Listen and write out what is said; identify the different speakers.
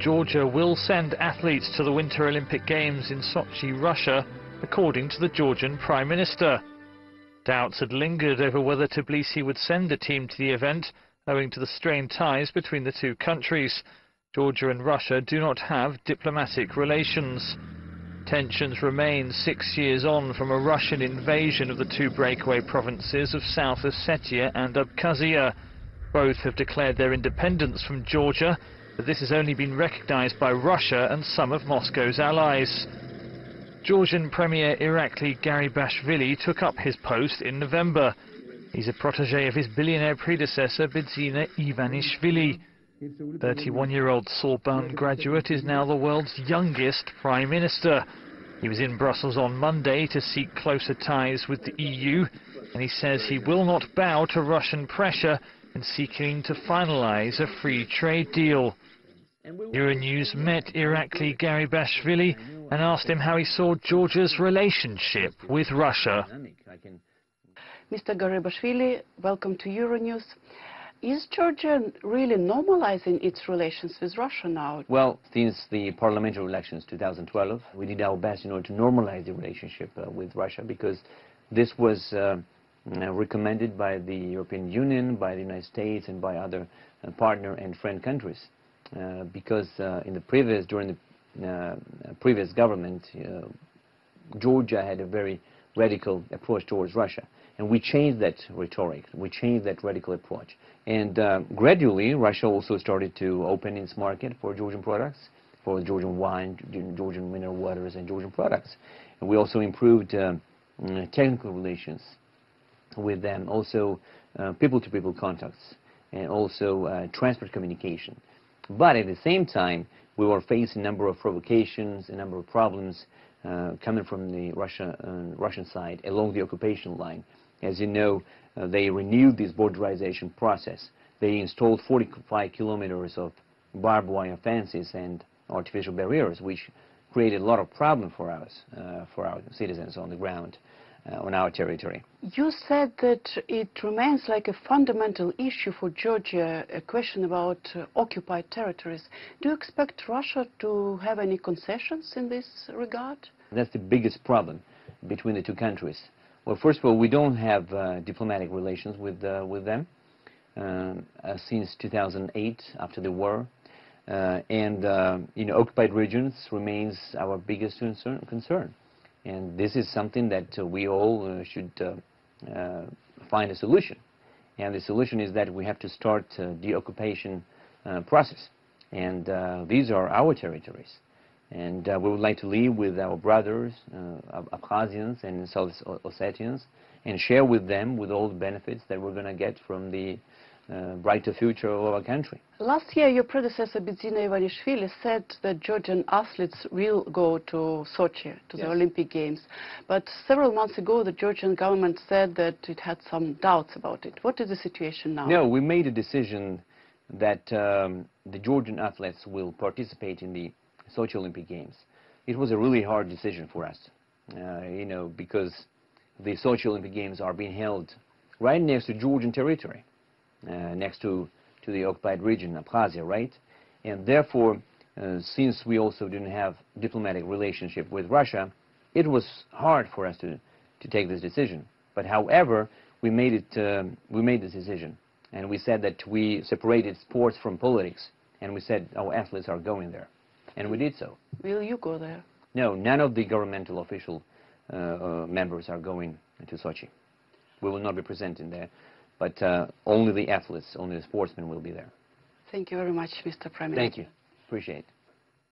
Speaker 1: Georgia will send athletes to the Winter Olympic Games in Sochi, Russia, according to the Georgian Prime Minister. Doubts had lingered over whether Tbilisi would send a team to the event, owing to the strained ties between the two countries. Georgia and Russia do not have diplomatic relations. Tensions remain 6 years on from a Russian invasion of the two breakaway provinces of South Ossetia and Abkhazia. Both have declared their independence from Georgia, but this has only been recognized by Russia and some of Moscow's allies. Georgian Premier Irakli Gharibashvili took up his post in November. He's a protege of his billionaire predecessor Bidzina Ivanishvili. 31-year-old Sorbonne graduate is now the world's youngest prime minister. He was in Brussels on Monday to seek closer ties with the EU, and he says he will not bow to Russian pressure in seeking to finalize a free trade deal. Euronews met Irakli Gharibashvili and asked him how he saw Georgia's relationship with Russia.
Speaker 2: Mr. Gharibashvili, welcome to Euronews. Is Georgia really normalizing its relations with Russia now?
Speaker 3: Well, since the parliamentary elections 2012, we did our best in order to normalize the relationship with Russia, because this was recommended by the European Union, by the United States, and by other partner and friend countries. Because during the previous government, Georgia had a very radical approach towards Russia. And we changed that rhetoric, we changed that radical approach. And gradually, Russia also started to open its market for Georgian products, for Georgian wine, Georgian mineral waters, and Georgian products. And we also improved technical relations with them, also people-to-people contacts, and also transport communication. But at the same time, we were facing a number of provocations, a number of problems coming from the Russian side along the occupation line. As you know, they renewed this borderization process. They installed 45 kilometers of barbed wire fences and artificial barriers, which created a lot of problem for us, for our citizens on the ground, on our territory.
Speaker 2: You said that it remains like a fundamental issue for Georgia, a question about occupied territories. Do you expect Russia to have any concessions in this regard?
Speaker 3: That's the biggest problem between the two countries. Well, first of all, we don't have diplomatic relations with them since 2008, after the war. Occupied regions remains our biggest concern. And this is something that we all should find a solution. And the solution is that we have to start the occupation process. And these are our territories. And we would like to live with our brothers, Abkhazians and South Ossetians, and share with them with all the benefits that we're going to get from the brighter future of our country.
Speaker 2: Last year, your predecessor, Bidzina Ivanishvili, said that Georgian athletes will go to Sochi, to the Olympic Games. But several months ago, the Georgian government said that it had some doubts about it. What is the situation now?
Speaker 3: No, we made a decision that the Georgian athletes will participate in the Sochi Olympic Games. It was a really hard decision for us, because the Sochi Olympic Games are being held right next to Georgian territory, next to the occupied region, Abkhazia, right? And therefore, since we also didn't have diplomatic relationship with Russia, it was hard for us to take this decision. But however, we made this decision, and we said that we separated sports from politics, and we said our athletes are going there. And we did so.
Speaker 2: Will you go there?
Speaker 3: No, none of the governmental official members are going to Sochi. We will not be present in there, but only the athletes, only the sportsmen will be there.
Speaker 2: Thank you very much, Mr. Prime Minister.
Speaker 3: Thank you. Appreciate it.